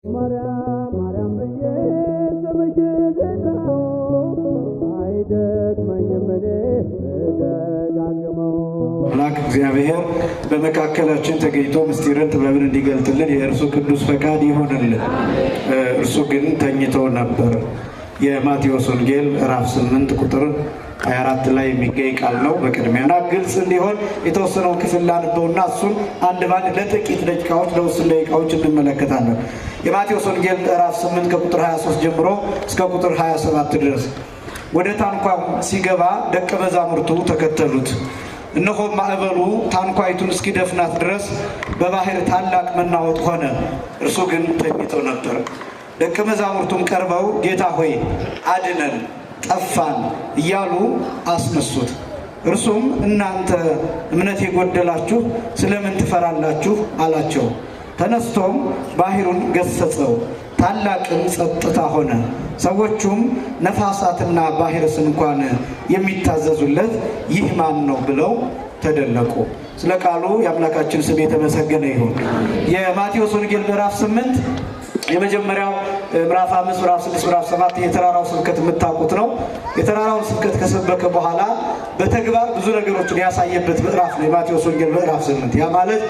ማርያም ብዬ ስምሽ ልጥራው አይደክመኝም እኔ ብደጋግመው። አምላክ እግዚአብሔር በመካከላችን ተገኝቶ ምስጢርን ጥበብን እንዲገልጥልን የእርሱ ቅዱስ ፈቃድ ይሆንልን። እርሱ ግን ተኝቶ ነበር። የማቴዎስ ወንጌል ምዕራፍ 8 ቁጥር 24 ላይ የሚገኝ ቃል ነው። በቅድሚያና ግልጽ እንዲሆን የተወሰነው ክፍል ላንበውና እሱን አንድ ባንድ ለጥቂት ደቂቃዎች ለውስን ደቂቃዎች እንመለከታለን። የማቴዎስ ወንጌል ምዕራፍ 8 ከቁጥር 23 ጀምሮ እስከ ቁጥር 27 ድረስ። ወደ ታንኳው ሲገባ ደቀ መዛሙርቱ ተከተሉት። እነሆ ማዕበሉ ታንኳይቱን እስኪደፍናት ድረስ በባህር ታላቅ መናወጥ ሆነ። እርሱ ግን ተኝቶ ነበር። ደቀ መዛሙርቱም ቀርበው ጌታ ሆይ አድነን፣ ጠፋን እያሉ አስነሱት። እርሱም እናንተ እምነት የጎደላችሁ ስለምን ትፈራላችሁ አላቸው። ተነስቶም ባህሩን ገሰጸው፣ ታላቅም ጸጥታ ሆነ። ሰዎቹም ነፋሳትና ባህርስ እንኳን የሚታዘዙለት ይህ ማን ነው ብለው ተደነቁ። ስለ ቃሉ የአምላካችን ስም የተመሰገነ ይሁን። የማቴዎስ ወንጌል ምዕራፍ 8 የመጀመሪያው ምዕራፍ 5 ምዕራፍ 6 ምዕራፍ 7 የተራራው ስብከት የምታውቁት ነው። የተራራውን ስብከት ከሰበከ በኋላ በተግባር ብዙ ነገሮችን ያሳየበት ምዕራፍ ነው የማቴዎስ ወንጌል ምዕራፍ 8። ያ ማለት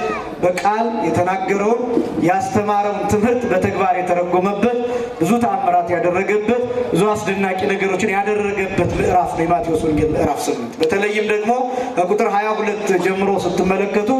በቃል የተናገረውን ያስተማረውን ትምህርት በተግባር የተረጎመበት፣ ብዙ ተአምራት ያደረገበት፣ ብዙ አስደናቂ ነገሮችን ያደረገበት ምዕራፍ ነው የማቴዎስ ወንጌል ምዕራፍ 8። በተለይም ደግሞ ከቁጥር 22 ጀምሮ ስትመለከቱ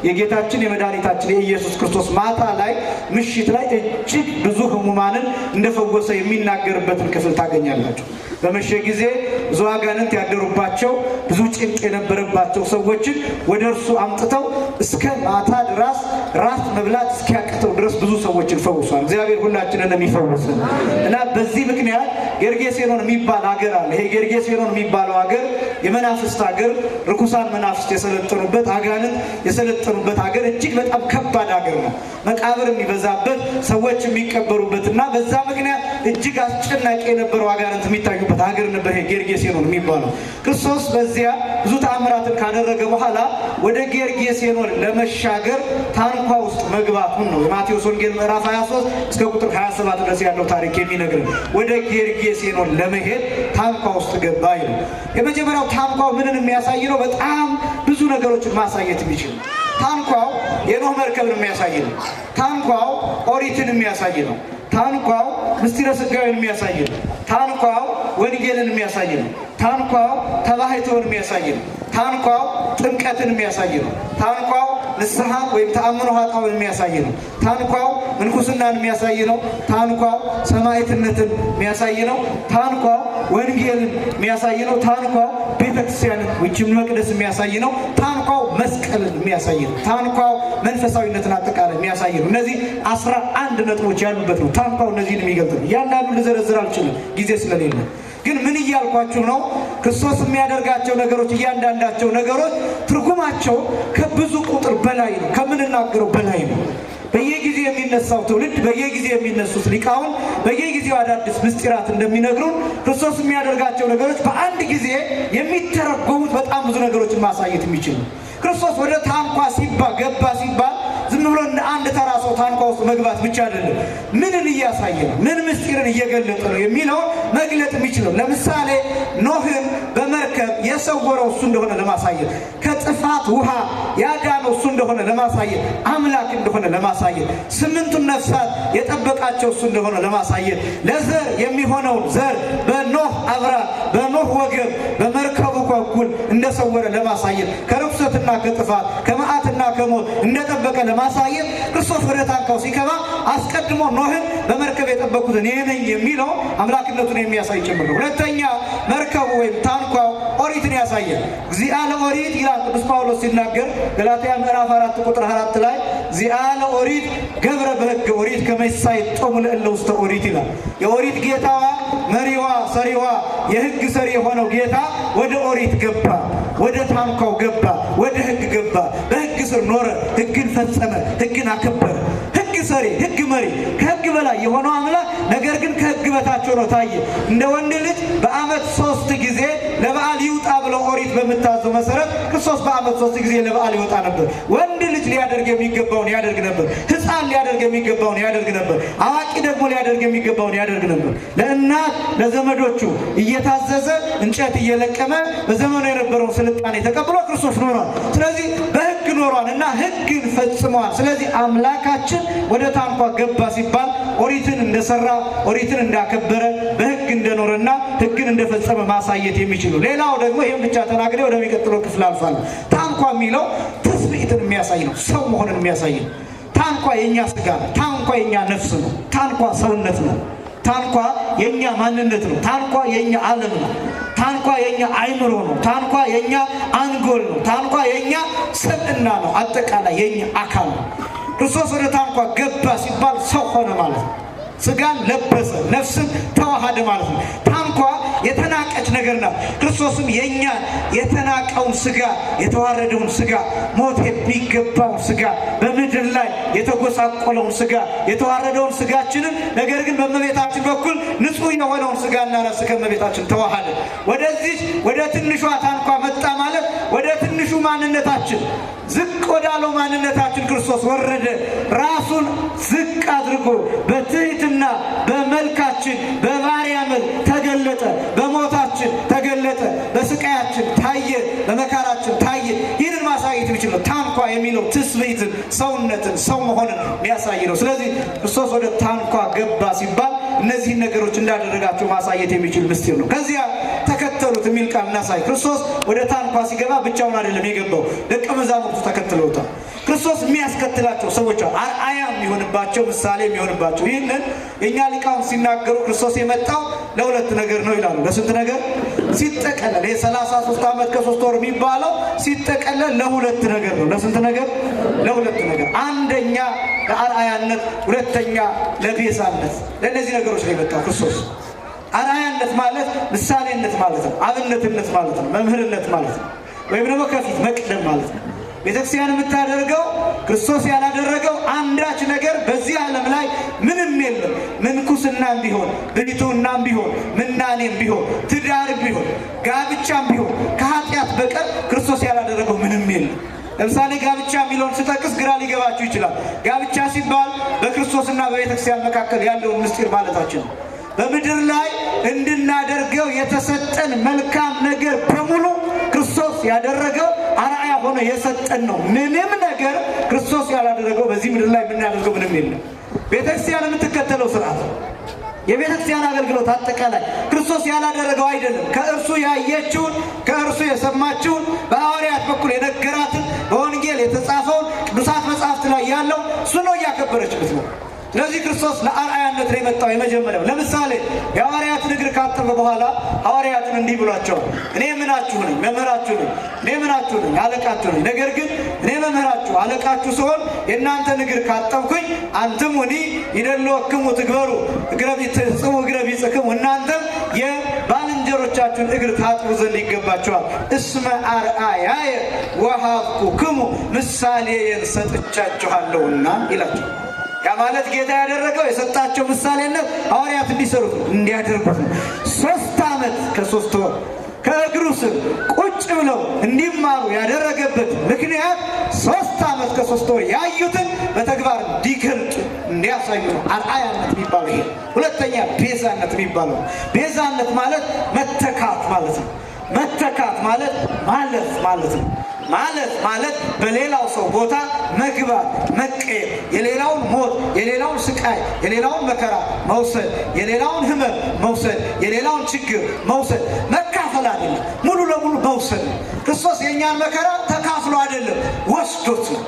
የጌታችን የመድኃኒታችን የኢየሱስ ክርስቶስ ማታ ላይ ምሽት ላይ እጅግ ብዙ ሕሙማንን እንደፈወሰ የሚናገርበትን ክፍል ታገኛላችሁ። በመሸ ጊዜ ብዙ አጋንንት ያደሩባቸው፣ ብዙ ጭንቅ የነበረባቸው ሰዎችን ወደ እርሱ አምጥተው እስከ ማታ ድረስ ራት መብላት እስኪያቅተው ድረስ ብዙ ሰዎችን ፈውሷል። እግዚአብሔር ሁላችንን የሚፈውስን እና በዚህ ምክንያት ጌርጌሴኖን የሚባል ሀገር አለ። ይሄ ጌርጌሴኖን የሚባለው ሀገር የመናፍስት ሀገር፣ ርኩሳን መናፍስት የሰለጠኑበት፣ አጋንንት የሰለጠኑበት ሀገር፣ እጅግ በጣም ከባድ ሀገር ነው። መቃብር የሚበዛበት፣ ሰዎች የሚቀበሩበት እና በዛ ምክንያት እጅግ አስጨናቂ የነበረው አጋንንት የሚታዩበት ሀገር ነበር ይሄ ጌርጌሴኖን የሚባለው። ክርስቶስ በዚያ ብዙ ተአምራትን ካደረገ በኋላ ወደ ጌርጌሴኖን ለመሻገር ታንኳ ውስጥ መግባቱን ነው የማቴዎስ ወንጌል ምዕራፍ 23 እስከ ቁጥር 27 ድረስ ያለው ታሪክ የሚነግረን። ወደ ጌርጌሴኖን ለመሄድ ታንኳ ውስጥ ገባ ይላል። የመጀመሪያው ታንኳው ምንን የሚያሳይ ነው? በጣም ብዙ ነገሮችን ማሳየት የሚችል ነው። ታንኳው የኖህ መርከብን የሚያሳይ ነው። ታንኳው ኦሪትን የሚያሳይ ነው። ታንኳው ምስጢረ ሥጋዌን የሚያሳይ ነው። ታንኳው ወንጌልን የሚያሳይ ነው። ታንኳው ተባሕቶን የሚያሳይ ነው። ታንኳው ጥምቀትን የሚያሳይ ነው። ታንኳው ንስሐ ወይም ተአምኖ ኃጣውእ የሚያሳይ ነው። ታንኳው ምንኩስናን የሚያሳይ ነው። ታንኳው ሰማዕትነትን የሚያሳይ ነው። ታንኳው ወንጌልን የሚያሳይ ነው። ታንኳው ቤተክርስቲያንን ወይም መቅደስ የሚያሳይ ነው። ታንኳው መስቀልን የሚያሳይ ነው። ታንኳው መንፈሳዊነትን አጠቃላይ የሚያሳይ ነው። እነዚህ 11 ነጥቦች ያሉበት ነው ታንኳው። እነዚህን የሚገልጥ ነው። እያንዳንዱ ልዘረዝር አልችልም ጊዜ ስለሌለ። ግን ምን እያልኳችሁ ነው? ክርስቶስ የሚያደርጋቸው ነገሮች እያንዳንዳቸው ነገሮች ትርጉማቸው ከብዙ ቁጥር በላይ ነው፣ ከምንናገረው በላይ ነው። በየጊዜው የሚነሳው ትውልድ፣ በየጊዜው የሚነሱት ሊቃውን፣ በየጊዜው አዳዲስ ምስጢራት እንደሚነግሩን ክርስቶስ የሚያደርጋቸው ነገሮች በአንድ ጊዜ የሚተረጎሙት በጣም ብዙ ነገሮችን ማሳየት የሚችል ነው። ክርስቶስ ወደ ታንኳ ገባ ሲባል ዝም ብሎ እንደ አንድ ተራ ሰው ታንኳ ውስጥ መግባት ብቻ አይደለም። ምንን እያሳየ ነው? ምን ምስጢርን እየገለጠ ነው የሚለውን መግለጥ የሚችለው። ለምሳሌ ኖህን በመርከብ የሰወረው እሱ እንደሆነ ለማሳየት፣ ከጥፋት ውሃ ያዳነው እሱ እንደሆነ ለማሳየት፣ አምላክ እንደሆነ ለማሳየት፣ 8ቱን ነፍሳት የጠበቃቸው እሱ እንደሆነ ለማሳየት፣ ለዘር የሚሆነውን ዘር በኖህ አብራክ በኖህ ወገብ በመርከቡ በኩል እንደሰወረ ለማሳየት፣ ከርኩሰትና ከጥፋት ከመዓትና ከሞት እንደጠበቀ ለማሳየት ክርስቶስ ወደ ታንኳው ሲገባ አስቀድሞ ኖህን በመርከብ የጠበቁት እኔ ነኝ የሚለው አምላክነቱን የሚያሳይ ጭምር ነው። ሁለተኛ መርከቡ ወይም ታንኳው ኦሪትን ያሳያል። እግዚአ ለኦሪት ይላል ቅዱስ ጳውሎስ ሲናገር ገላትያ ምዕራፍ 4 ቁጥር 4 ላይ እግዚአ ለኦሪት ገብረ በሕገ ኦሪት ከመ ይሳይጦሙ ለእለ ውስተ ኦሪት ይላል። የኦሪት ጌታዋ መሪዋ ሰሪዋ የሕግ ሰሪ የሆነው ጌታ ወደ ኦሪት ገባ፣ ወደ ታንኳው ገባ፣ ወደ ሕግ ገባ። በሕግ ስር ኖረ፣ ሕግን ፈጸመ፣ ሕግን አከበረ። ሕግ ሰሪ፣ ሕግ መሪ፣ ከሕግ በላይ የሆነው አምላክ ነገር ግን ከሕግ በታች ሆኖ ታየ። እንደ ወንድ ልጅ በዓመት 3 ጊዜ ለበዓል ይውጣ ብለው ኦሪት በምታዘው መሰረት ክርስቶስ በዓመት 3 ጊዜ ለበዓል ይወጣ ነበር። ወንድ ልጅ ሊያደርግ የሚገባውን ያደርግ ነበር። ሕፃን ሊያደርግ የሚገባውን ያደርግ ነበር። አዋቂ ደግሞ ሊያደርግ የሚገባውን ያደርግ ነበር። ለእናት ለዘመዶቹ እየታዘዘ እንጨት እየለቀመ በዘመኑ የነበረውን ስልጣኔ ተቀብሎ ክርስቶስ ኖሯል። ስለዚህ በሕግ ኖሯል እና ሕግን ፈጽሟል። ስለዚህ አምላካችን ወደ ታንኳ ገባ ሲባል ኦሪትን እንደሰራ ኦሪትን እንዳከበረ በሕግ እንደኖረና ሕግን እንደፈጸመ ማሳየት የሚችሉ ሌላው ደግሞ ይህም ብቻ ተናግሬ ወደሚቀጥለው ክፍል አልፋለሁ። ታንኳ የሚለው ትስብእትን የሚያሳይ ነው። ሰው መሆንን የሚያሳይ ነው። ታንኳ የኛ ስጋ ነው። ታንኳ የኛ ነፍስ ነው። ታንኳ ሰውነት ነው። ታንኳ የኛ ማንነት ነው። ታንኳ የኛ ዓለም ነው። ታንኳ የኛ አይምሮ ነው። ታንኳ የኛ አንጎል ነው። ታንኳ የኛ ስብዕና ነው። አጠቃላይ የኛ አካል ነው። ክርስቶስ ወደ ታንኳ ገባ ሲባል ሰው ሆነ ማለት ነው። ስጋን ለበሰ፣ ነፍስን ተዋሃደ ማለት ነው። ታንኳ የተናቀች ነገር ናት። ክርስቶስም የኛ የተናቀውን ስጋ፣ የተዋረደውን ስጋ፣ ሞት የሚገባውን ስጋ፣ በምድር ላይ የተጎሳቆለውን ስጋ፣ የተዋረደውን ስጋችንን ነገር ግን በእመቤታችን በኩል ንጹሕ የሆነውን ስጋና ነፍስ ከእመቤታችን ተዋሃደ። ወደዚህ ወደ ትንሿ ታንኳ መጣ ማለት ወደ ትንሹ ማንነታችን ዝቅ ወዳለው ማንነታችን ክርስቶስ ወረደ። ራሱን ዝቅ አድርጎ በትህትና በመልካችን በባሪያ መልክ ተገለጠ። በሞታችን ተገለጠ። በስቃያችን ታየ። በመከራችን ታየ። ይህንን ማሳየት የሚችል ነው። ታንኳ የሚለው ትስብእትን፣ ሰውነትን፣ ሰው መሆንን የሚያሳይ ነው። ስለዚህ ክርስቶስ ወደ ታንኳ ገባ ሲባል እነዚህን ነገሮች እንዳደረጋቸው ማሳየት የሚችል ምስጢር ነው። ከዚያ ተከተሉት የሚል ቃል እናሳይ። ክርስቶስ ወደ ታንኳ ሲገባ ብቻውን አይደለም የገባው፣ ደቀ መዛሙርቱ ተከትለውታል። ክርስቶስ የሚያስከትላቸው ሰዎች አርአያ የሚሆንባቸው፣ ምሳሌ የሚሆንባቸው። ይህንን የእኛ ሊቃውንት ሲናገሩ ክርስቶስ የመጣው ለሁለት ነገር ነው ይላሉ። ለስንት ነገር? ሲጠቀለል የ33 ዓመት ከ3 ወር የሚባለው ሲጠቀለል ለሁለት ነገር ነው። ለስንት ነገር? ለሁለት ነገር። አንደኛ ለአርአያነት፣ ሁለተኛ ለቤዛነት። ለእነዚህ ነገሮች ነው የመጣው ክርስቶስ። አርአያነት ማለት ምሳሌነት ማለት ነው። አብነትነት ማለት ነው። መምህርነት ማለት ነው። ወይም ደግሞ ከፊት መቅደም ማለት ነው። ቤተክርስቲያን የምታደርገው ክርስቶስ ያላደረገው አንዳች ነገር በዚህ ዓለም ላይ ምንም የለም። ምንኩስናም ቢሆን ብሕትውናም ቢሆን ምናኔም ቢሆን ትዳርም ቢሆን ጋብቻም ቢሆን ከኃጢአት በቀር ክርስቶስ ያላደረገው ምንም የለም። ለምሳሌ ጋብቻ የሚለውን ስጠቅስ ግራ ሊገባችሁ ይችላል። ጋብቻ ሲባል በክርስቶስና በቤተክርስቲያን መካከል ያለውን ምስጢር ማለታችን ነው። በምድር ላይ እንድናደርገው የተሰጠን መልካም ነገር በሙሉ ክርስቶስ ያደረገው አርአያ ሆኖ የሰጠን ነው። ምንም ነገር ክርስቶስ ያላደረገው በዚህ ምድር ላይ የምናደርገው ምንም የለም። ቤተክርስቲያን የምትከተለው ስርዓት፣ የቤተክርስቲያን አገልግሎት አጠቃላይ ክርስቶስ ያላደረገው አይደለም። ከእርሱ ያየችውን፣ ከእርሱ የሰማችውን፣ በሐዋርያት በኩል የነገራትን፣ በወንጌል የተጻፈውን ቅዱሳት መጽሐፍት ላይ ያለው እሱ ነው እያከበረችበት ነው። ስለዚህ ክርስቶስ ለአርአያነት ነው የመጣው። የመጀመሪያው ለምሳሌ የሐዋርያትን እግር ካጠበ በኋላ ሐዋርያትን እንዲህ ብሏቸዋል። እኔ ምናችሁ ነኝ? መምህራችሁ ነኝ። እኔ ምናችሁ ነኝ? አለቃችሁ ነኝ። ነገር ግን እኔ መምህራችሁ አለቃችሁ ስሆን የእናንተን እግር ካጠብኩኝ አንትሙኒ ይደልወክሙ ትግበሩ እግረ ቢጽክሙ፣ እናንተም የባልንጀሮቻችሁን እግር ታጥቡ ዘንድ ይገባቸዋል። እስመ አርአያየ ወሀብኩክሙ፣ ምሳሌዬን ሰጥቻችኋለሁና ይላቸው። ያ ማለት ጌታ ያደረገው የሰጣቸው ምሳሌነት ሐዋርያት እንዲሰሩት እንዲያደርጉት ነው። 3 ዓመት ከ3 ወር ከእግሩ ስር ቁጭ ብለው እንዲማሩ ያደረገበት ምክንያት 3 ዓመት ከ3 ወር ያዩትን በተግባር እንዲገልጡ እንዲያሳዩ ነው። አርአያነት የሚባለው ይሄ። ሁለተኛ ቤዛነት የሚባለው፣ ቤዛነት ማለት መተካት ማለት ነው። መተካት ማለት ማለፍ ማለት ነው። ማለት በሌላው ሰው ቦታ መግባት፣ መቀየር፣ የሌላውን ሞት፣ የሌላውን ስቃይ፣ የሌላውን መከራ መውሰድ፣ የሌላውን ሕመም መውሰድ፣ የሌላውን ችግር መውሰድ። መካፈል አይደለም፣ ሙሉ ለሙሉ መውሰድ ነው። ክርስቶስ የእኛን መከራ ተካፍሎ አይደለም ወስዶት ነው።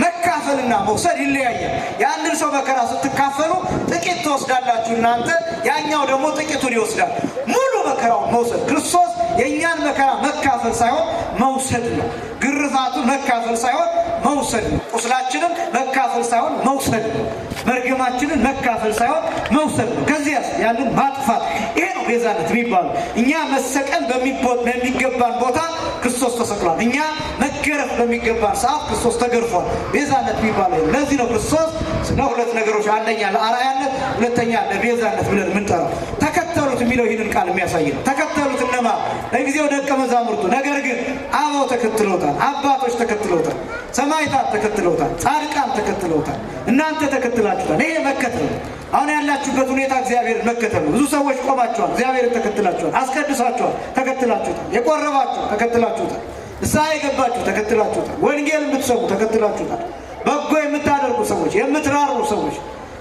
መካፈልና መውሰድ ይለያያል። የአንድን ሰው መከራ ስትካፈሉ ጥቂት ትወስዳላችሁ እናንተ፣ ያኛው ደግሞ ጥቂቱን ይወስዳል። ሙሉ መከራውን መውሰድ። ክርስቶስ የእኛን መከራ መካፈል ሳይሆን መውሰድ ነው። ግርፋቱን መካፈል ሳይሆን መውሰድ ነው። ቁስላችንን መካፈል ሳይሆን መውሰድ ነው። መርገማችንን መካፈል ሳይሆን መውሰድ ነው። ከዚያስ ያንን ማጥፋት። ይሄ ነው ቤዛነት የሚባለው። እኛ መሰቀል በሚገባን ቦታ ክርስቶስ ተሰቅሏል። እኛ መገረፍ በሚገባን ሰዓት ክርስቶስ ተገርፏል። ቤዛነት የሚባለው ለዚህ ነው። ክርስቶስ ስለ ሁለት ነገሮች፣ አንደኛ ለአርአያነት፣ ሁለተኛ ለቤዛነት ብለን የምንጠራው። ተከተሉት የሚለው ይህንን ቃል የሚያሳይ ነው። ተከተሉት እነማ? ለጊዜው ደቀ መዛሙርቱ። ነገር ግን አበው ተከትለውታል፣ አባቶች ተከትለውታል፣ ሰማዕታት ተከትለውታል፣ ጻድቃን ተከትለውታል። እናንተ ተከትላችኋል። ይሄ መከተል ነው። አሁን ያላችሁበት ሁኔታ እግዚአብሔርን መከተል ነው። ብዙ ሰዎች ቆማችኋል፣ እግዚአብሔርን ተከትላችኋል። አስቀድሳችኋል፣ ተከትላችሁታል። የቆረባችሁ ተከትላችሁታል። ንስሐ የገባችሁ ተከትላችሁታል። ወንጌል የምትሰሙ ተከትላችሁታል። በጎ የምታደርጉ ሰዎች፣ የምትራሩ ሰዎች፣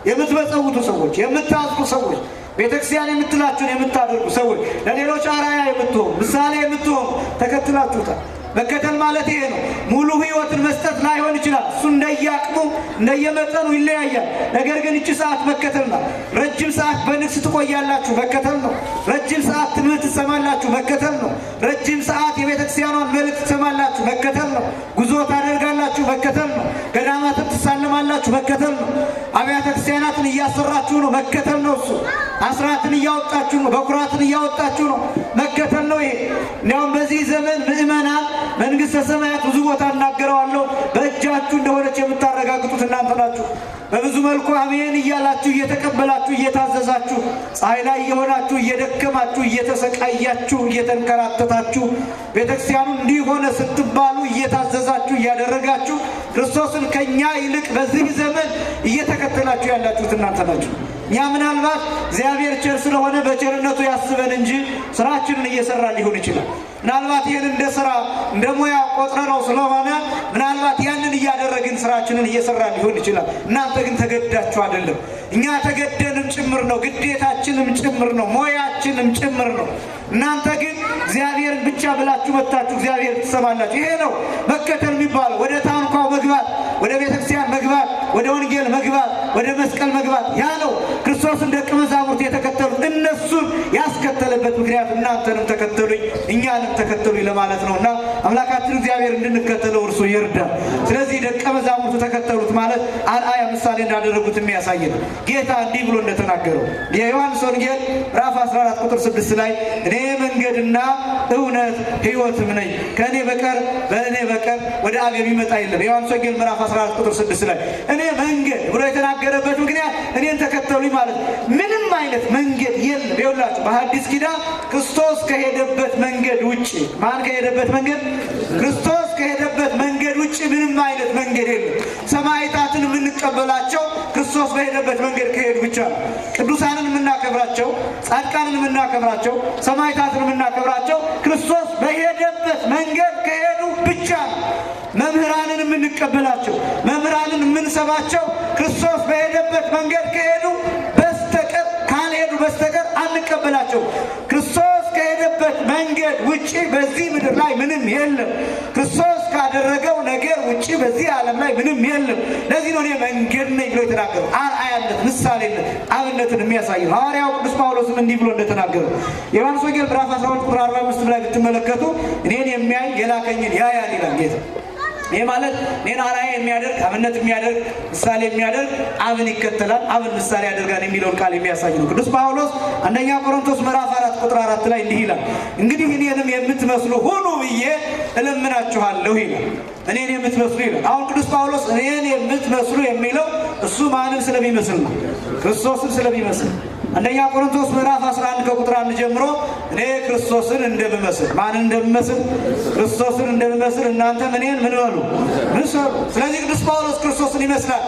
የምትመጸውቱ ሰዎች፣ የምታዝኑ ሰዎች፣ ቤተክርስቲያን የምትላችሁን የምታደርጉ ሰዎች፣ ለሌሎች አርአያ የምትሆኑ ምሳሌ የምትሆኑ ተከትላችሁታል። መከተል ማለት ይሄ ነው። ሙሉ ሕይወትን መስጠት ላይሆን ይችላል። እሱ እንደየአቅሙ እንደየመጠኑ ይለያያል። ነገር ግን እቺ ሰዓት መከተል ነው። ረጅም ሰዓት በንግስ ትቆያላችሁ፣ መከተል ነው። ረጅም ሰዓት ትምህርት ትሰማላችሁ፣ መከተል ነው። ረጅም ሰዓት የቤተክርስቲያኗን መልእክት ትሰማላችሁ፣ መከተል ነው። ጉዞ ታደርጋላችሁ፣ መከተል ነው። ገዳማትን ትሳለማላችሁ፣ መከተል ነው። አብያተ ክርስቲያናትን እያሰራችሁ ነው፣ መከተል ነው። እሱ አስራትን እያወጣችሁ ነው፣ በኩራትን እያወጣችሁ ነው፣ መከተል ነው። ይሄ እንዲያውም በዚህ ዘመን ምእመናን መንግስተ ሰማያት ብዙ ቦታ እናገረዋለሁ በእጃችሁ እንደሆነች የምታረጋግጡት እናንተ ናችሁ። በብዙ መልኩ አሜን እያላችሁ እየተቀበላችሁ እየታዘዛችሁ ፀሐይ ላይ የሆናችሁ እየደከማችሁ እየተሰቃያችሁ እየተንከራተታችሁ ቤተክርስቲያኑ እንዲሆነ ስትባሉ እየታዘዛችሁ እያደረጋችሁ ክርስቶስን ከኛ ይልቅ በዚህ ዘመን እየተከተላችሁ ያላችሁት እናንተ ናችሁ። እኛ ምናልባት እግዚአብሔር ቸር ስለሆነ በቸርነቱ ያስበን እንጂ ስራችንን እየሰራ ሊሆን ይችላል። ምናልባት ይህን እንደ ስራ እንደ ሙያ ቆጥረነው ስለሆነ ምናልባት ያንን እያደረግን ስራችንን እየሰራ ሊሆን ይችላል። እናንተ ግን ተገዳችሁ አይደለም። እኛ ተገደንም ጭምር ነው፣ ግዴታችንም ጭምር ነው፣ ሞያችንም ጭምር ነው። እናንተ ግን እግዚአብሔርን ብቻ ብላችሁ መጥታችሁ እግዚአብሔር ትሰማላችሁ። ይሄ ነው መከተል የሚባለው። ወደ ታንኳው መግባት፣ ወደ ቤተክርስቲያን መግባት፣ ወደ ወንጌል መግባት፣ ወደ መስቀል መግባት። ያ ነው ክርስቶስን ደቀ መዛሙርት የተከተሉት። እነሱን ያስከተለበት ምክንያት እናንተንም ተከተሉኝ እኛንም ተከተሉኝ ለማለት ነው። እና አምላካችን እግዚአብሔር እንድንከተለው እርሱ ይርዳል። ስለዚህ ደቀ መዛሙርቱ ተከተሉት ማለት አርአያ ምሳሌ እንዳደረጉት የሚያሳይ ነው። ጌታ እንዲህ ብሎ እንደተናገረው የዮሐንስ ወንጌል ምዕራፍ 14 ቁጥር 6 ላይ እኔ መንገድና እውነት ሕይወትም ነኝ፣ ከእኔ በቀር በእኔ በቀር ወደ አብ የሚመጣ የለም። የዮሐንስ ወንጌል ምዕራፍ 14 ቁጥር 6 ላይ እኔ መንገድ ብሎ የተናገረበት ምክንያት እኔን ተከተሉኝ ማለት ምንም አይነት መንገድ የለም። ይኸውላችሁ በሐዲስ ኪዳን ክርስቶስ ከሄደበት መንገድ ውጭ ማን ከሄደበት መንገድ? ክርስቶስ ከሄደበት መንገድ ውጭ ምንም አይነት መንገድ የለም። ሰማዕታትን የምንቀበላቸው ክርስቶስ በሄደበት መንገድ ከሄዱ ብቻ ነው። ቅዱሳንን የምናከብራቸው፣ ጻድቃንን የምናከብራቸው፣ ሰማዕታትን የምናከብራቸው ክርስቶስ በሄደበት መንገድ ከሄዱ ብቻ ነው። መምህራንን የምንቀበላቸው፣ መምህራንን የምንሰማቸው ክርስቶስ በሄደበት መንገድ ከሄዱ በስተቀር ካልሄዱ በስተቀር አንቀበላቸው። ክርስቶስ ከሄደበት መንገድ ውጪ በዚህ ምድር ላይ ምንም የለም። ክርስቶስ ካደረገው ነገር ውጪ በዚህ ዓለም ላይ ምንም የለም። ለዚህ ነው እኔ መንገድ ነኝ ብሎ የተናገረው። አርአያነት፣ ምሳሌነት፣ አብነትን የሚያሳይ ነው። ሐዋርያው ቅዱስ ጳውሎስም እንዲህ ብሎ እንደተናገረው የዮሐንስ ወንጌል ምዕራፍ 12 ቁጥር 45 ላይ ብትመለከቱ እኔን የሚያይ የላከኝን ያያል ይላል ጌታ። ይህ ማለት እኔን አርአያ የሚያደርግ አብነት የሚያደርግ ምሳሌ የሚያደርግ አብን ይከተላል፣ አብን ምሳሌ ያደርጋል የሚለውን ቃል የሚያሳይ ነው። ቅዱስ ጳውሎስ አንደኛ ቆሮንቶስ ምዕራፍ 4 ቁጥር 4 ላይ እንዲህ ይላል፣ እንግዲህ እኔንም የምትመስሉ ሁኑ ብዬ እለምናችኋለሁ ይላል። እኔን የምትመስሉ ይላል። አሁን ቅዱስ ጳውሎስ እኔን የምትመስሉ የሚለው እሱ ማንን ስለሚመስል ነው? ክርስቶስን ስለሚመስል። አንደኛ ቆሮንቶስ ምዕራፍ 11 ከቁጥር 1 ጀምሮ እኔ ክርስቶስን እንደምመስል ማንን እንደምመስል? ክርስቶስን እንደምመስል እናንተም እኔን ምን በሉ ምሰሉ። ስለዚህ ቅዱስ ጳውሎስ ክርስቶስን ይመስላል።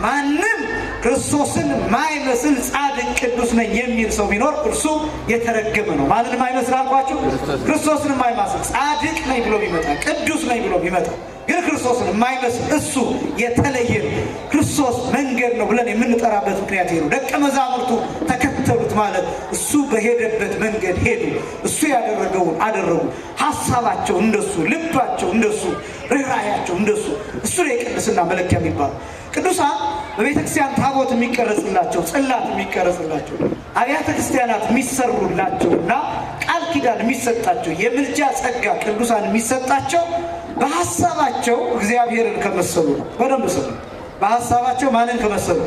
ማንም ክርስቶስን ማይመስል ጻድቅ ቅዱስ ነኝ የሚል ሰው ቢኖር እርሱ የተረገመ ነው። ማንን ማይመስል አልኳችሁ? ክርስቶስን ማይመስል ጻድቅ ነኝ ብሎ ቢመጣ፣ ቅዱስ ነኝ ብሎ ቢመጣ ግን ክርስቶስን የማይመስል እሱ የተለየ ነው። ክርስቶስ መንገድ ነው ብለን የምንጠራበት ምክንያት ይሄ ነው። ደቀ መዛሙርቱ ተከተሉት ማለት እሱ በሄደበት መንገድ ሄዱ፣ እሱ ያደረገውን አደረጉ። ሀሳባቸው እንደሱ፣ ልባቸው እንደሱ፣ ርኅራኄያቸው እንደሱ። እሱ ነው የቅድስና መለኪያ የሚባለው። ቅዱሳን በቤተክርስቲያን ታቦት የሚቀረጽላቸው፣ ጽላት የሚቀረጽላቸው፣ አብያተ ክርስቲያናት የሚሰሩላቸውና ቃል ኪዳን የሚሰጣቸው፣ የምልጃ ጸጋ ቅዱሳን የሚሰጣቸው በሐሳባቸው እግዚአብሔርን ከመሰሉ ነው። በደንብ ስሙ። በሐሳባቸው ማንን ከመሰሉ?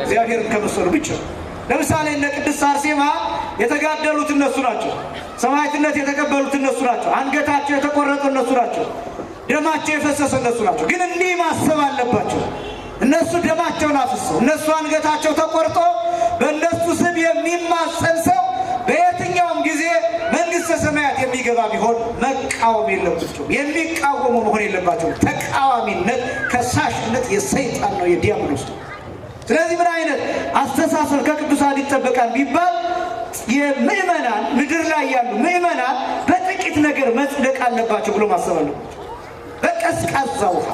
እግዚአብሔርን ከመሰሉ ብቻ። ለምሳሌ እነ ቅድስት አርሴማ የተጋደሉት እነሱ ናቸው። ሰማዕትነት የተቀበሉት እነሱ ናቸው። አንገታቸው የተቆረጡ እነሱ ናቸው። ደማቸው የፈሰሰ እነሱ ናቸው። ግን እንዲህ ማሰብ አለባቸው። እነሱ ደማቸውን አፍሰው እነሱ አንገታቸው ተቆርጦ በእነሱ ስም የሚማፀን ሰው በየትኛውም ጊዜ መንግሥተ ሰማያት የሚገባ ቢሆን መቃወም የለባቸውም። የሚቃወሙ መሆን የለባቸውም። ተቃዋሚነት፣ ከሳሽነት የሰይጣን ነው፣ የዲያብሎስ ነው። ስለዚህ ምን አይነት አስተሳሰብ ከቅዱሳን ይጠበቃል ቢባል የምእመናን ምድር ላይ ያሉ ምእመናን በጥቂት ነገር መጽደቅ አለባቸው ብሎ ማሰብ አለባቸው። በቀዝቃዛ ውሃ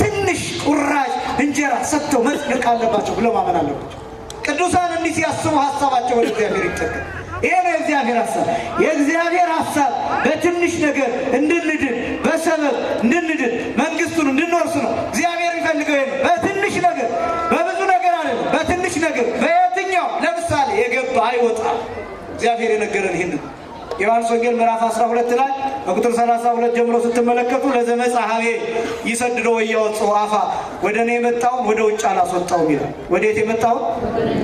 ትንሽ ቁራሽ እንጀራ ሰጥተው መጽደቅ አለባቸው ብሎ ማመን አለባቸው። ቅዱሳን እንዲህ ሲያስቡ ሀሳባቸው ወደ እግዚአብሔር ይጠጋል። ይሄ ነው የእግዚአብሔር ሀሳብ። የእግዚአብሔር ሀሳብ በትንሽ ነገር እንድንድን፣ በሰበብ እንድንድን፣ መንግስቱን እንድንወርስ ነው። እግዚአብሔር የሚፈልገው ይሄ ነው። በትንሽ ነገር፣ በብዙ ነገር አይደለም፣ በትንሽ ነገር። በየትኛው ለምሳሌ የገባ አይወጣም። እግዚአብሔር የነገረን ይህንን ዮሐንስ ወንጌል ምዕራፍ 12 ላይ በቁጥር 32 ጀምሮ ስትመለከቱ ለዘመጻሐቤ ይሰድዶ ወያወጽኦ አፋ፣ ወደ እኔ የመጣውን ወደ ውጭ አላስወጣውም ይላል። ወዴት የመጣውን?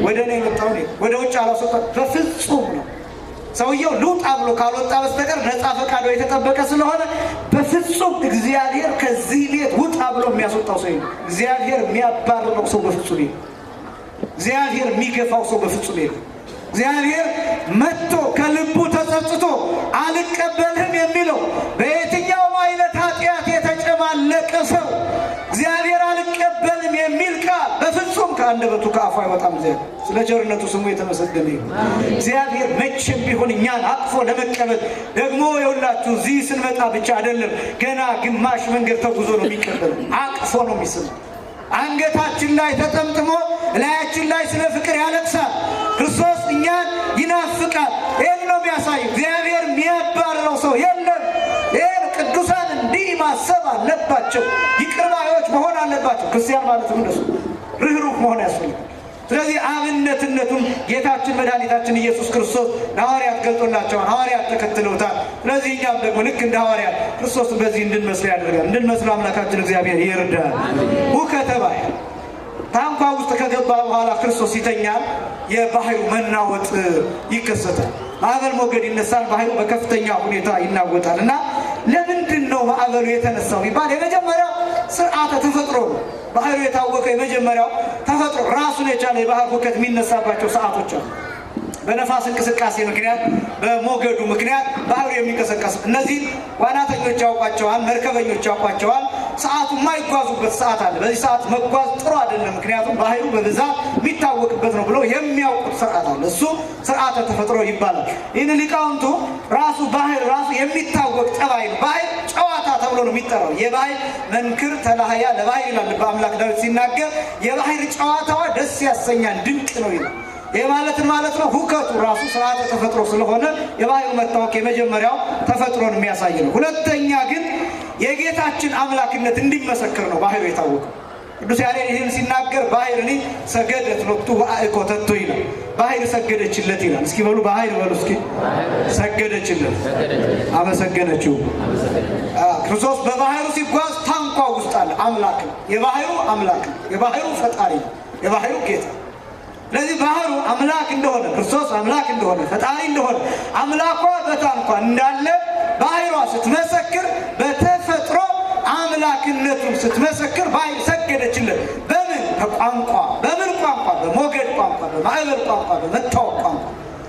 ወደ እኔ የመጣውን ወደ ውጭ አላስወጣውም። በፍጹም ነው። ሰውየው ልውጣ ብሎ ካልወጣ በስተቀር ነፃ ፈቃዱ የተጠበቀ ስለሆነ በፍጹም እግዚአብሔር ከዚህ ቤት ውጣ ብሎ የሚያስወጣው ሰው የለም። እግዚአብሔር የሚያባርረው ሰው በፍጹም የለም። እግዚአብሔር የሚገፋው ሰው በፍጹም የለም። እግዚአብሔር መጥቶ ከልቡ ተጸጽቶ አልቀበልህም የሚለው በየትኛውም አይነት ኃጢአት የተጨማለቀ ሰው እግዚአብሔር አልቀበልም የሚል ቃል በፍጹም ከአንደበቱ ከአፉ አይወጣም። ስለ ቸርነቱ ስሙ የተመሰገነ ይሁን። እግዚአብሔር መቼም ቢሆን እኛን አቅፎ ለመቀበል ደግሞ የሁላችሁ እዚህ ስንመጣ ብቻ አይደለም፣ ገና ግማሽ መንገድ ተጉዞ ነው የሚቀበል። አቅፎ ነው የሚስም። አንገታችን ላይ ተጠምጥሞ ላያችን ላይ ስለ ፍቅር ያለቅሳል። ክርስቶስ እኛን ይናፍቃል። ይህን ነው የሚያሳይ። እግዚአብሔር የሚያባርረው ሰው የለም። ይህን ቅዱሳን እንዲህ ማሰብ አለባቸው። ይቅር ባዮች መሆን አለባቸው። ክርስቲያን ማለት እንደሱ ርኅሩህ መሆን ያስፈልጋል። ስለዚህ አብነትነቱን ጌታችን መድኃኒታችን ኢየሱስ ክርስቶስ ለሐዋርያት ገልጦላቸዋል። ሐዋርያት ተከትለውታል። ስለዚህ እኛም ደግሞ ልክ እንደ ሐዋርያት ክርስቶስን በዚህ እንድንመስል ያደርጋል። እንድንመስል አምላካችን እግዚአብሔር ይርዳል። ሁከተ ባሕር ታንኳ ውስጥ ከገባ በኋላ ክርስቶስ ይተኛል። የባህሩ መናወጥ ይከሰታል። ማዕበል ሞገድ ይነሳል። ባህሩ በከፍተኛ ሁኔታ ይናወጣል። እና ለምንድን ነው ማዕበሉ የተነሳው ቢባል የመጀመሪያው ስርዓተ ተፈጥሮ ነው። ባህሩ የታወቀ የመጀመሪያው ተፈጥሮ ራሱን የቻለ የባህር ሁከት የሚነሳባቸው ሰዓቶች አሉ። በነፋስ እንቅስቃሴ ምክንያት፣ በሞገዱ ምክንያት ባህሩ የሚንቀሳቀስ እነዚህ ዋናተኞች ያውቋቸዋል፣ መርከበኞች ያውቋቸዋል። ሰዓቱ የማይጓዙበት ሰዓት አለ። በዚህ ሰዓት መጓዝ ጥሩ አይደለም፣ ምክንያቱም ባህሩ በብዛት የሚታወቅበት ነው ብለው የሚያውቁት ስርዓት አለ። እሱ ስርዓተ ተፈጥሮ ይባላል። ይህን ሊቃውንቱ ራሱ ባህር ራሱ የሚታወቅ ጠባይ ነው። ባህር ጨዋታ ተብሎ ነው የሚጠራው። የባህር መንክር ተላህያ ለባህር ይላል በአምላክ ዳዊት ሲናገር፣ የባህር ጨዋታዋ ደስ ያሰኛል፣ ድንቅ ነው ይላል። ይህ ማለት ነው ሁከቱ ራሱ ስርዓተ ተፈጥሮ ስለሆነ የባህሩ መታወቅ የመጀመሪያው ተፈጥሮን የሚያሳይ ነው። ሁለተኛ ግን የጌታችን አምላክነት እንዲመሰክር ነው ባህሩ የታወቀው። ቅዱስ ያሬድ ይህን ሲናገር ባህርኒ ሰገደት ሎቱ ወአእኮተቶ ይላል። ባህር ሰገደችለት ይላል። እስኪ በሉ ባህር በሉ እስኪ። ሰገደችለት፣ አመሰገነችው። ክርስቶስ በባህሩ ሲጓዝ ታንኳ ውስጥ አለ። አምላክ ነው፣ የባህሩ አምላክ ነው፣ የባህሩ ፈጣሪ ነው፣ የባህሩ ጌታ። ስለዚህ ባህሩ አምላክ እንደሆነ፣ ክርስቶስ አምላክ እንደሆነ፣ ፈጣሪ እንደሆነ አምላኳ በታንኳ እንዳለ ባህሯ ስትመሰክር በተፈጥሮ አምላክነቱን ስትመሰክር ባህር ሰገደችለት። በምን? በቋንቋ። በምን ቋንቋ? በሞገድ ቋንቋ፣ በማዕበል ቋንቋ፣ በመታወቅ ቋንቋ።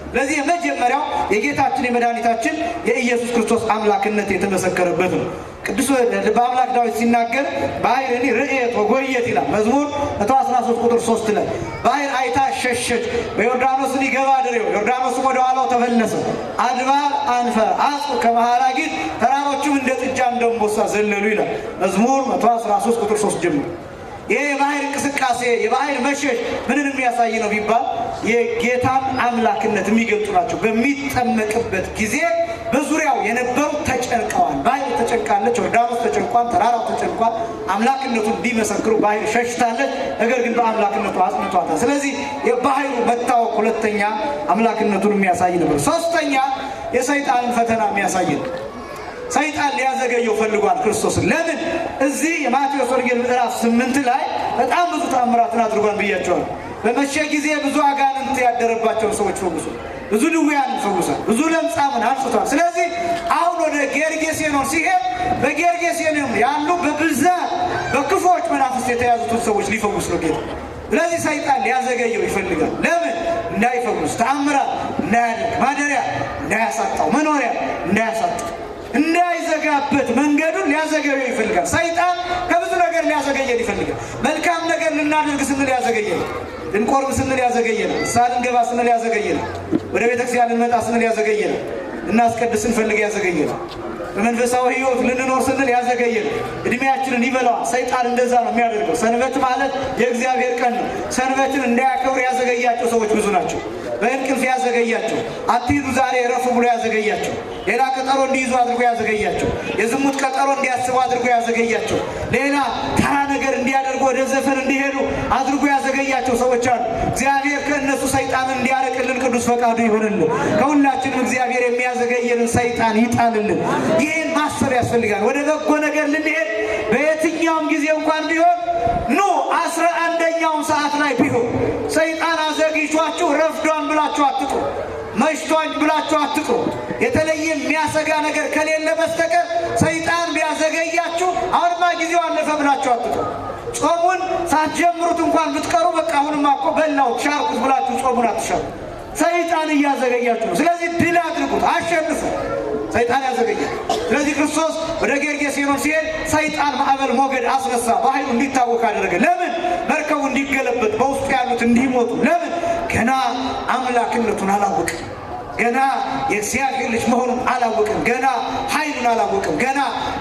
ስለዚህ የመጀመሪያው የጌታችን የመድኃኒታችን የኢየሱስ ክርስቶስ አምላክነት የተመሰከረበት ነው። ቅዱስ በአምላክ ዳዊት ሲናገር ባህርኒ ርኤት ወጎየት ይላል። መዝሙር 113 ቁጥር 3 ላይ ባህር አይታ ሸሸች፣ በዮርዳኖስን ይገባ ድሬው፣ ዮርዳኖስም ወደ ኋላው ተመለሰ። አድባር አንፈ አጽ ከመሃራጊት፣ ተራሮቹም እንደ ጥጃ እንደ አንበሳ ዘለሉ ይላል። መዝሙር 113 ቁጥር 3 ጀምሮ ይህ የባህር እንቅስቃሴ የባህር መሸሽ ምንን የሚያሳይ ነው ቢባል የጌታን አምላክነት የሚገልጡ ናቸው። በሚጠመቅበት ጊዜ በዙሪያው የነበሩ ተጨንቀዋል። ባህር ተጨንቃለች፣ ዮርዳኖስ ተጨንቋል፣ ተራራው ተጨንቋል። አምላክነቱን እንዲመሰክሩ ባህር ሸሽታለች፣ ነገር ግን በአምላክነቱ አጽንቷታል። ስለዚህ የባህሩ መታወቅ ሁለተኛ አምላክነቱን የሚያሳይ ነበር። ሶስተኛ የሰይጣንን ፈተና የሚያሳይ ነው። ሰይጣን ሊያዘገየው ፈልጓል ክርስቶስን። ለምን? እዚህ የማቴዎስ ወንጌል ምዕራፍ 8 ላይ በጣም ብዙ ተአምራትን አድርጓል ብያቸዋለሁ። በመሸ ጊዜ ብዙ አጋንንት ያደረባቸውን ሰዎች ፈውሷል። ብዙ ድውያን ፈውሷል። ብዙ ለምጻምን አንስቷል። ስለዚህ አሁን ወደ ጌርጌሴኖን ሲሄድ በጌርጌሴኖን ያሉ በብዛት በክፉዎች መናፍስት የተያዙትን ሰዎች ሊፈውስ ነው ጌታ። ስለዚህ ሰይጣን ሊያዘገየው ይፈልጋል። ለምን? እንዳይፈውስ፣ ተአምራት እንዳያደርግ፣ ማደሪያ እንዳያሳጣው፣ መኖሪያ እንዳያሳጣው፣ እንዳይዘጋበት መንገዱን ሊያዘገየው ይፈልጋል። ሰይጣን ከብዙ ነገር ሊያዘገየን ይፈልጋል። መልካም ነገር ልናደርግ ስንል ያዘገየን፣ ልንቆርብ ስንል ያዘገየን፣ ንስሐ ልንገባ ስንል ያዘገየን፣ ወደ ቤተክርስቲያን ልንመጣ ስንል ያዘገየን፣ እናስቀድስ ስንፈልግ ያዘገየን፣ በመንፈሳዊ ሕይወት ልንኖር ስንል ያዘገየን፣ እድሜያችንን ይበላዋል። ሰይጣን እንደዛ ነው የሚያደርገው። ሰንበት ማለት የእግዚአብሔር ቀን ነው። ሰንበትን እንዳያከብሩ ያዘገያቸው ሰዎች ብዙ ናቸው። በእንቅልፍ ያዘገያቸው፣ አትሂዱ ዛሬ እረፉ ብሎ ያዘገያቸው፣ ሌላ ቀጠሮ እንዲይዙ አድርጎ ያዘገያቸው፣ የዝሙት ቀጠሮ እንዲያስቡ አድርጎ ያዘገያቸው፣ ሌላ ተራ ነገር እንዲያደርጉ ወደ ዘፈን እንዲሄዱ አድርጎ ያዘገያቸው ሰዎች አሉ። እግዚአብሔር ከእነሱ ሰይጣንን እንዲያረቅልን ቅዱስ ፈቃዱ ይሆንልን። ከሁላችንም እግዚአብሔር የሚያዘገየንን ሰይጣን ይጣልልን። ይህን ማሰብ ያስፈልጋል። ወደ በጎ ነገር ልንሄድ በየትኛውም ጊዜ እንኳን ቢሆን ኑ 11ኛውም ሰዓት ላይ ቢሆን ሰይጣን አዘግይቷችሁ ረፍዷን ብላችሁ አትጥሩ፣ መሽቷን ብላችሁ አትጥሩ። የተለየ የሚያሰጋ ነገር ከሌለ በስተቀር ሰይጣን ቢያዘገያችሁ አሁንማ ጊዜው አለፈ ብላችሁ አትጥሩ። ጾሙን ሳትጀምሩት እንኳን ብትቀሩ በቃ አሁንማ እኮ በላው ሻርኩት ብላችሁ ጾሙን አትሻሩ። ሰይጣን እያዘገያችሁ ነው። ስለዚህ ድል አድርጉት፣ አሸንፉ። ሰይጣን ያዘገያል። ስለዚህ ክርስቶስ ወደ ጌርጌሴኖን ሲሄድ ሰይጣን ማዕበል ሞገድ አስነሳ፣ በኃይሉ እንዲታወቅ አደረገ። ለምን? መርከቡ እንዲገለበጥ፣ በውስጡ ያሉት እንዲሞቱ። ለምን? ገና አምላክነቱን አላወቅም። ገና የእግዚአብሔር ልጅ መሆኑን አላወቅም። ገና ኃይሉን አላወቅም። ገና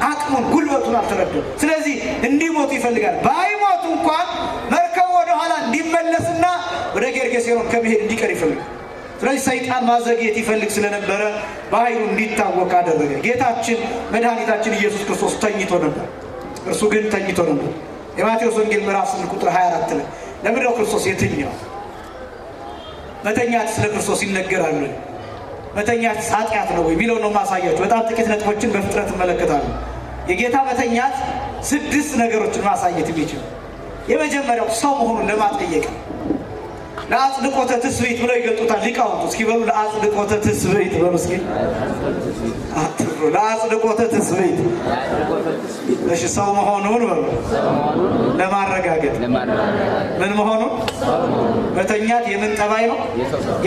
አቅሙን ጉልበቱን አልተረዳም። ስለዚህ እንዲሞቱ ይፈልጋል። ባይሞቱ እንኳን መርከቡ ወደኋላ እንዲመለስና ወደ ጌርጌሴኖን ከመሄድ እንዲቀር ይፈልጋል። ስለዚህ ሰይጣን ማዘግየት ይፈልግ ስለነበረ በኃይሉ እንዲታወቅ አደረገ። ጌታችን መድኃኒታችን ኢየሱስ ክርስቶስ ተኝቶ ነበር። እርሱ ግን ተኝቶ ነበር። የማቴዎስ ወንጌል ምዕራፍ 8 ቁጥር 24 ላይ ለምንድነው ክርስቶስ የትኛው? መተኛት ስለ ክርስቶስ ይነገራሉ። መተኛት ኃጢአት ነው የሚለው ነው ማሳያችሁ። በጣም ጥቂት ነጥቦችን በፍጥነት እመለከታለሁ። የጌታ መተኛት 6 ነገሮችን ማሳየት የሚችል የመጀመሪያው ሰው መሆኑን ለማጠየቅ ለአጽድቆተ ትስብእት ብለው ይገልጡታል ሊቃውንቱ። እስኪ በሉ ለአጽድቆተ ትስብእት በሉ እስኪ። ለአጽድቆተ ትስብእት። እሺ ሰው መሆኑን በሉ ለማረጋገጥ። ምን መሆኑን? መተኛት የምን ጠባይ ነው?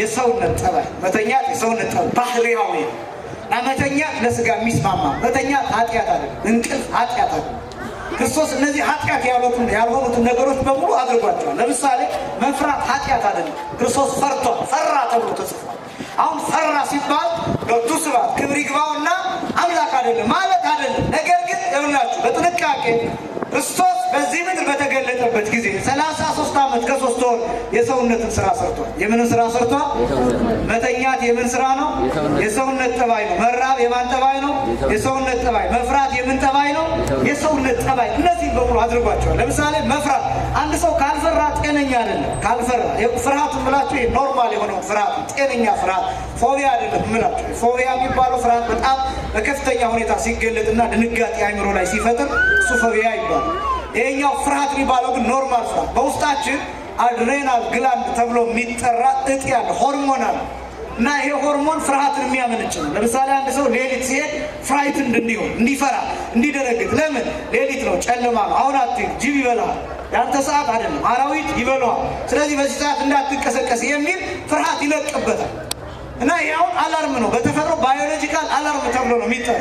የሰውነት ጠባይ። መተኛት የሰውነት ጠባይ ባህሪያዊ ነው እና መተኛት ለስጋ የሚስማማ መተኛት ኃጢአት አይደለም። እንቅልፍ ኃጢአት አይደለም። ክርስቶስ እነዚህ ኃጢአት ያልሆኑትን ነገሮች በሙሉ አድርጓቸዋል። ለምሳሌ መፍራት ኃጢአት አይደለም። ክርስቶስ ፈርቷል፣ ፈራ ተብሎ ተጽፏል። አሁን ፈራ ሲባል ገብቱ ስብሐት ክብር ይግባውና አምላክ አይደለም ማለት አይደለም። ነገር ግን ይኸውላችሁ በጥንቃቄ ክርስቶስ በዚህ ምድር በተገለጠበት ጊዜ 33 ዓመት ከ3 ወር የሰውነትን ስራ ሰርቷል። የምን ስራ ሰርቷል? መተኛት የምን ስራ ነው? የሰውነት ጠባይ ነው። መራብ የማን ጠባይ ነው? የሰውነት ጠባይ። መፍራት የምን ጠባይ ነው? የሰውነት ጠባይ። እነዚህ በሙሉ አድርጓቸዋል። ለምሳሌ መፍራት፣ አንድ ሰው ካልፈራ ጤነኛ አይደለም። ካልፈራ ፍርሃቱን ብላችሁ ኖርማል የሆነው ፍርሃት፣ ጤነኛ ፍርሃት፣ ፎቢያ አይደለም ምላችሁ። ፎቢያ የሚባለው ፍርሃት በጣም በከፍተኛ ሁኔታ ሲገለጥና ድንጋጤ አእምሮ ላይ ሲፈጥር እሱ ፎቢያ ይባላል። ይሄኛው ፍርሃት የሚባለው ግን ኖርማል ፍርሃት። በውስጣችን አድሬናል ግላንድ ተብሎ የሚጠራ እጢ ያለ ሆርሞን አለ እና ይሄ ሆርሞን ፍርሃትን የሚያመነጭ ነው። ለምሳሌ አንድ ሰው ሌሊት ሲሄድ ፍራይትንድ እንዲሆን፣ እንዲፈራ፣ እንዲደነግጥ። ለምን? ሌሊት ነው፣ ጨለማ ነው። አሁን አትሄድ፣ ጅብ ይበላል። ያንተ ሰዓት አይደለም፣ አራዊት ይበላዋል። ስለዚህ በዚህ ሰዓት እንዳትንቀሳቀስ የሚል ፍርሃት ይለቅበታል እና ይሄ አሁን አላርም ነው። በተፈጥሮ ባዮሎጂካል አላርም ተብሎ ነው የሚጠራ።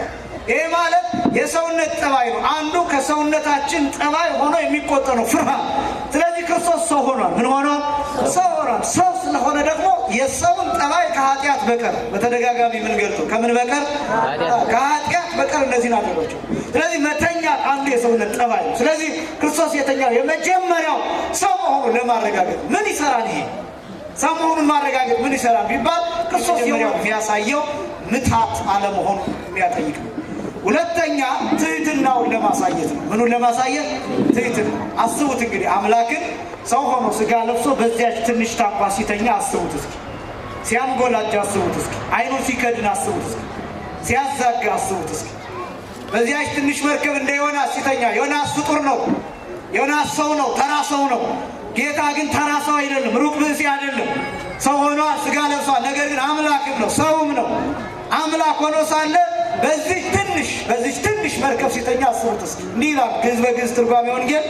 ይሄ ማለት የሰውነት ጠባይ ነው። አንዱ ከሰውነታችን ጠባይ ሆኖ የሚቆጠረው ፍርሃት። ስለዚህ ክርስቶስ ሰው ሆኗል። ምን ሆኗል? ሰው ሆኗል። ሰው ስለሆነ ደግሞ የሰውን ጠባይ ከኃጢአት በቀር በተደጋጋሚ የምንገልጠው ከምን በቀር? ከኃጢአት በቀር እነዚህን አድርጓቸው። ስለዚህ መተኛት አንዱ የሰውነት ጠባይ ነው። ስለዚህ ክርስቶስ የተኛው የመጀመሪያው ሰው መሆኑን ለማረጋገጥ ምን ይሰራል? ይሄ ሰው መሆኑን ማረጋገጥ ምን ይሰራል ቢባል ክርስቶስ የሚያሳየው ምታት አለመሆኑን የሚያጠይቅ ነው። ሁለተኛ ትህትናውን ለማሳየት ነው። ምኑን ለማሳየት? ትህትና። አስቡት እንግዲህ አምላክን ሰው ሆኖ ስጋ ለብሶ በዚያች ትንሽ ታንኳ ሲተኛ አስቡት እስኪ። ሲያንጎላጅ አስቡት እስኪ። አይኑ ሲከድን አስቡት እስኪ። ሲያዛጋ አስቡት እስኪ። በዚያች ትንሽ መርከብ እንደ ዮናስ ሲተኛ። ዮናስ ፍጡር ነው። ዮናስ ሰው ነው፣ ተራ ሰው ነው። ጌታ ግን ተራ ሰው አይደለም፣ ሩቅ ብእሲ አይደለም። ሰው ሆኖ ስጋ ለብሷል። ነገር ግን አምላክም ነው፣ ሰውም ነው። አምላክ ሆኖ ሳለ በዚህ ትንሽ መርከብ ሲተኛ አስቡት እስኪ። እንዲህ ይላል ግዕዝ በግዕዝ ትርጓሜ ወንጌል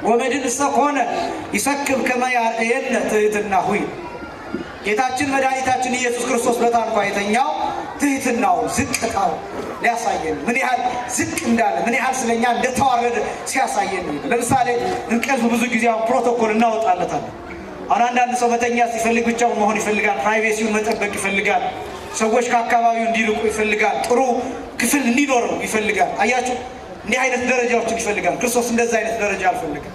ወመድን እሰ ኮነ ይሰክብ ከመ ያርአየነ ትሕትናሁ። ጌታችን መድኃኒታችን ኢየሱስ ክርስቶስ በታንኳ የተኛው ትሕትናው ዝቅታው ሊያሳየን ምን ያህል ዝቅ እንዳለ ምን ያህል ስለኛ እንደተዋረደ ሲያሳየን። ለምሳሌ እንቅልፍ ብዙ ጊዜ ፕሮቶኮል እናወጣለታለን። አሁን አንዳንድ ሰው መተኛ ሲፈልግ ብቻውን መሆን ይፈልጋል። ፕራይቬሲውን መጠበቅ ይፈልጋል። ሰዎች ከአካባቢው እንዲርቁ ይፈልጋል። ጥሩ ክፍል እንዲኖረው ይፈልጋል። አያችሁ፣ እንዲህ አይነት ደረጃዎችን ይፈልጋል። ክርስቶስ እንደዛ አይነት ደረጃ አልፈልግም።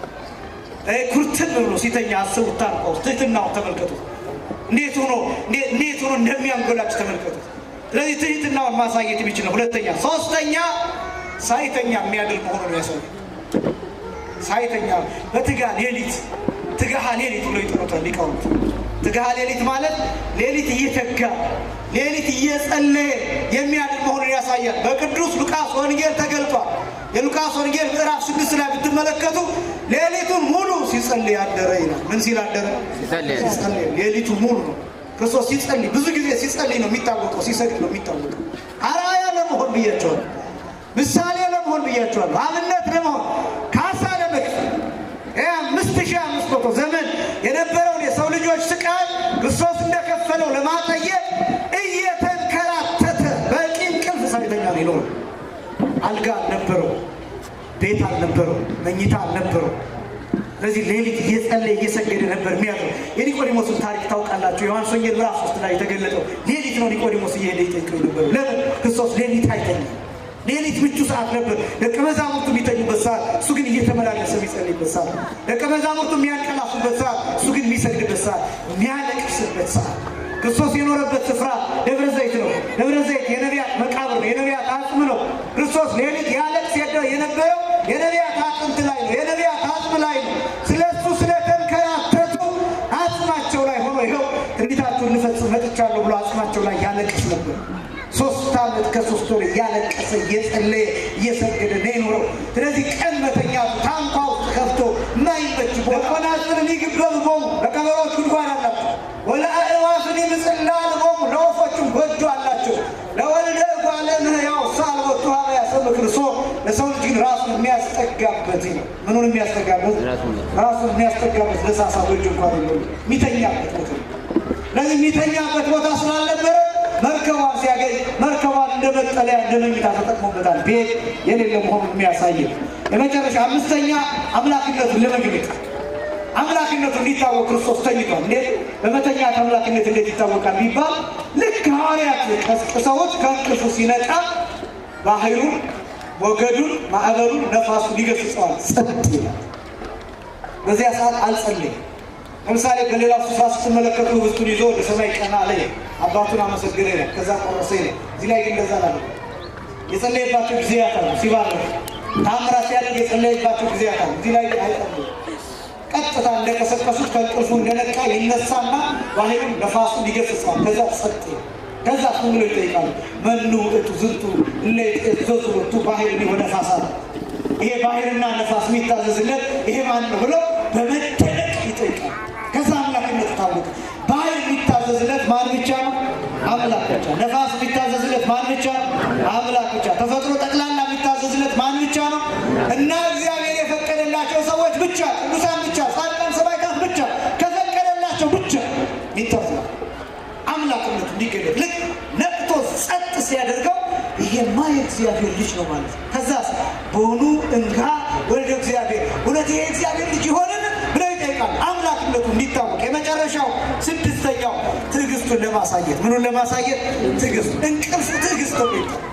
ኩርትን ብሎ ሲተኛ አስቡት። ታንኳው ትሕትናው ተመልከቱ። እንዴት ሆኖ እንደሚያንጎላች ተመልከቱ። ስለዚህ ትሕትናውን ማሳየት የሚችል ነው። ሁለተኛ፣ ሶስተኛ ሳይተኛ የሚያድር መሆኑን ያሳያል። ሳይተኛ በትጋሃ ሌሊት ብሎ ይጠሩታል ሊቃውንት። ትጋሃ ሌሊት ማለት ሌሊት እየተጋ ሌሊት እየጸለየ የሚያድር መሆኑን ያሳያል። በቅዱስ ሉቃስ ወንጌል ተገልጧል። የሉቃስ ወንጌል ምዕራፍ 6 ላይ ብትመለከቱ ሌሊቱን ሙሉ ሲጸልይ አደረ ይላል። ምን ሲል አደረ? ሲጸልይ። ሌሊቱን ሙሉ ነው ክርስቶስ ሲጸልይ። ብዙ ጊዜ ሲጸልይ ነው የሚታወቀው፣ ሲሰግድ ነው የሚታወቀው። አርአያ ለመሆን ብያቸዋለሁ፣ ምሳሌ ለመሆን ብያቸዋለሁ፣ አብነት ለመሆን ካሳ ለመክፈል 5500 ዘመን የነበረውን የሰው ልጆች ስቃይ ክርስቶስ እንደከፈለው ለማጠየቅ እየተንከራተተ በቂ እንቅልፍ ሳይተኛ ነው ይኖር። አልጋ አልነበረው፣ ቤት አልነበረው፣ መኝታ አልነበረው። ስለዚህ ሌሊት እየጸለየ እየሰገደ ነበር የሚያድረው። የኒቆዲሞስን ታሪክ ታውቃላችሁ። ዮሐንስ ወንጌል ምዕራፍ 3 ላይ የተገለጠው ሌሊት ነው። ኒቆዲሞስ እየሄደ ይጠይቀው ነበር። ለምን? ክርስቶስ ሌሊት አይተኛም። ሌሊት ምቹ ሰዓት ነበር። ደቀ መዛሙርቱ የሚተኙበት ሰዓት፣ እሱ ግን እየተመላለሰ የሚጸልይበት ሰዓት። ደቀ መዛሙርቱ የሚያንቀላፉበት ሰዓት፣ እሱ ግን የሚሰግድበት ሰዓት፣ የሚያለቅስበት ሰዓት። ክርስቶስ የኖረበት ስፍራ ደብረ ዘይት ነው። ደብረ ዘይት የነቢያት መቃብር ነው፣ የነቢያት አጽም ነው። ክርስቶስ ሌሊት ያለቅስ የነበረው የነቢያት አጥንት ላይ ነው፣ የነቢያት አጽም ላይ ነው። ስለ እሱ ስለተንከራተቱ አጽማቸው ላይ ሆኖ ይኸው ትንቢታችሁን ልፈጽም መጥቻለሁ ብሎ አጽማቸው ላይ ያለቅስ ነበር። 3 ዓመት ከ3 ወር እያለቀሰ እየጸለየ እየሰገደ ነው የኖረው። ስለዚህ ቀን መተኛቱ ታንኳ ውስጥ ከፍቶ የማይመች ቆናጽልን ይግበብቦሙ ለቀበሮች ጉድጓድ አላቸው፣ ወለአዕዋፍኒ ምጽላል ቦሙ ለወፎቹም ጎጆ አላቸው፣ ለወልደ እጓለ እመሕያው ሳልወቱ ሀበ ያሰምክ ርሶ። ለሰው ልጅ ግን ራሱን የሚያስጠጋበት ነው። ምኑን የሚያስጠጋበት? ራሱን የሚያስጠጋበት ለሳሳ ጎጆ እንኳን የሚተኛበት ቦታ ነው። ስለዚህ የሚተኛበት ቦታ ስላልነበረ መርከቧን ሲያገኝ መርከቧን እንደ መጠለያ እንደ መኝታ ተጠቅሞበታል። ቤት የሌለ መሆኑን የሚያሳይ። የመጨረሻ 5ኛ አምላክነቱን ለመግለጥ አምላክነቱ እንዲታወቅ ክርስቶስ ተኝቷል። እንዴት በመተኛት አምላክነት እንዴት ይታወቃል ቢባል ልክ ሐዋርያት ቀስቅሰውት ከእንቅልፉ ሲነቃ ባህሩን፣ ሞገዱን፣ ማዕበሉን፣ ነፋሱን ይገስጸዋል። ጸጥ ይላል። በዚያ ሰዓት አልጸለየም። ለምሳሌ በሌላው ስፍራ ስትመለከቱ ህብስቱን ይዞ ወደ ሰማይ ቀና አለ፣ አባቱን አመሰገነ ይላል። ከዛ ቆረሰ ይላል። እዚህ ላይ ግን እንደዛ አላለም። የጸለየባቸው ጊዜያት አሉ። ሲባርክ ታምራት ሲያደርግ የጸለየባቸው ጊዜያት አሉ። እዚህ ላይ አይጸልም። ቀጥታ እንደቀሰቀሱት ከእንቅልፉ እንደነቃ ይነሳና ባህሩን ነፋሱን ይገስጸዋል። ከዛ ጸጥ ይላል። ከዛ ምን ብሎ ይጠይቃሉ? መኑ እቱ ዝንቱ እለ ይትዘዙ ባህርን ወነፋሳት። ይሄ ባህርና ነፋስ የሚታዘዝለት ይሄ ማን ነው ብሎ በመደነቅ ይጠይቃል። ከዛ አምላክነቱ ታወቀ። ባህር የሚታዘዝለት ማን ብቻ ነው? አምላክ ብቻ። ነፋስ የሚታዘዝለት ማን ብቻ? አምላክ ብቻ። ተፈጥሮ ጠቅላላ የሚታዘዝለት ማን ብቻ ነው? እና እግዚአብሔር የፈቀደላቸው ሰዎች ብቻ፣ ቅዱሳን ብቻ፣ ጻድቃን ሰማዕታት ብቻ፣ ከፈቀደላቸው ብቻ ይታዘዛል። አምላክነቱ እንዲገለጥ ልክ ነቅቶ ጸጥ ሲያደርገው ይሄማ የእግዚአብሔር ልጅ ነው ማለት ነው። ከዛስ በሆኑ እንጋ ወልደ እግዚአብሔር እውነት ይሄ እግዚአብሔር ልጅ ይሆንን ብለው ይጠይቃል። አምላክነቱ እንዲታወቅ የመጨረሻው 6ኛው ትዕግስቱን ለማሳየት። ምኑን ለማሳየት? ትዕግስቱ። እንቅልፍ ትዕግስት ተብሎ ይጠራል።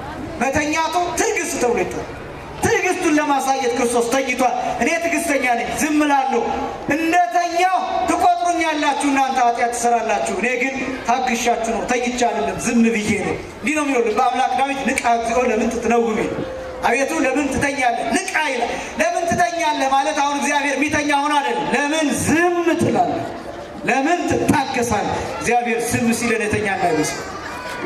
መተኛቱ ትዕግስት ተብሎ ይጠራል። ትዕግስቱን ለማሳየት ክርስቶስ ተኝቷል። እኔ ትዕግስተኛ ነኝ፣ ዝም እላለሁ፣ እንደተኛው ትቆጥሩኛላችሁ፣ እናንተ ኃጢአት ትሰራላችሁ፣ እኔ ግን ታግሻችሁ ነው፣ ተኝቼ አይደለም፣ ዝም ብዬ ነው። እንዲህ ነው የሚለው በአምላክ ዳዊት። ንቃ እግዚኦ ለምን ትትነውም፣ አቤቱ ለምን ትተኛለህ? ንቃ ይላል። ለምን ትተኛለህ ማለት አሁን እግዚአብሔር የሚተኛ ሆኖ አይደለም። ለምን ዝም ትላለህ? ለምን ትታገሳለህ? እግዚአብሔር ዝም ሲለን የተኛ እንዳይመስል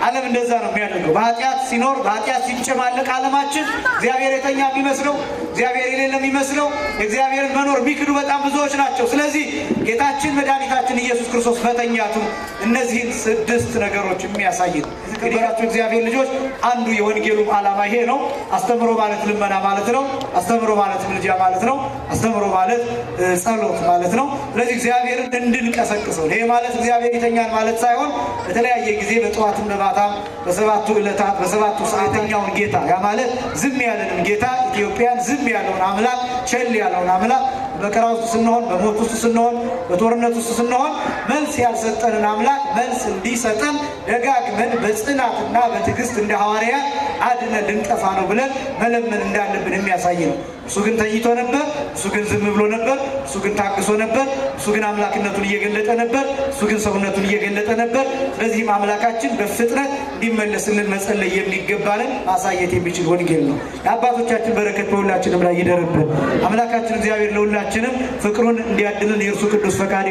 ዓለም እንደዛ ነው የሚያደርገው። በኃጢአት ሲኖር በኃጢአት ሲጨማለቅ ዓለማችን እግዚአብሔር የተኛ የሚመስለው እግዚአብሔር የሌለ የሚመስለው እግዚአብሔርን መኖር የሚክዱ በጣም ብዙዎች ናቸው። ስለዚህ ጌታችን መድኃኒታችን ኢየሱስ ክርስቶስ መተኛቱ እነዚህን 6 ነገሮች የሚያሳይ ነው። የተከበራችሁ እግዚአብሔር ልጆች አንዱ የወንጌሉም ዓላማ ይሄ ነው። አስተምሮ ማለት ልመና ማለት ነው። አስተምሮ ማለት ምልጃ ማለት ነው። አስተምሮ ማለት ጸሎት ማለት ነው። ስለዚህ እግዚአብሔርን እንድንቀሰቅሰው ይሄ ማለት እግዚአብሔር ይተኛል ማለት ሳይሆን በተለያየ ጊዜ በጠዋትም በማታም በሰባቱ ዕለታት በሰባቱ ሰዓተኛውን ጌታ ያ ማለት ዝም ያለንን ጌታ ኢትዮጵያን ዝም ያለውን አምላክ ቸል ያለውን አምላክ በመከራ ውስጥ ስንሆን በሞት ውስጥ ስንሆን በጦርነት ውስጥ ስንሆን መልስ ያልሰጠንን አምላክ መልስ እንዲሰጠን ደጋግመን በጽናትና በትዕግስት እንደ ሐዋርያት አድነን ልንጠፋ ነው ብለን መለመን እንዳለብን የሚያሳይ ነው። እሱ ግን ተኝቶ ነበር። እሱ ግን ዝም ብሎ ነበር። እሱ ግን ታግሶ ነበር። እሱ ግን አምላክነቱን እየገለጠ ነበር። እሱ ግን ሰውነቱን እየገለጠ ነበር። ስለዚህም አምላካችን በፍጥነት እንዲመለስልን መጸለይ የሚገባንን ማሳየት የሚችል ወንጌል ነው። የአባቶቻችን በረከት በሁላችንም ላይ ይደርብን። አምላካችን እግዚአብሔር ለሁላችንም ፍቅሩን እንዲያድልን የእርሱ ቅዱስ ፈቃድ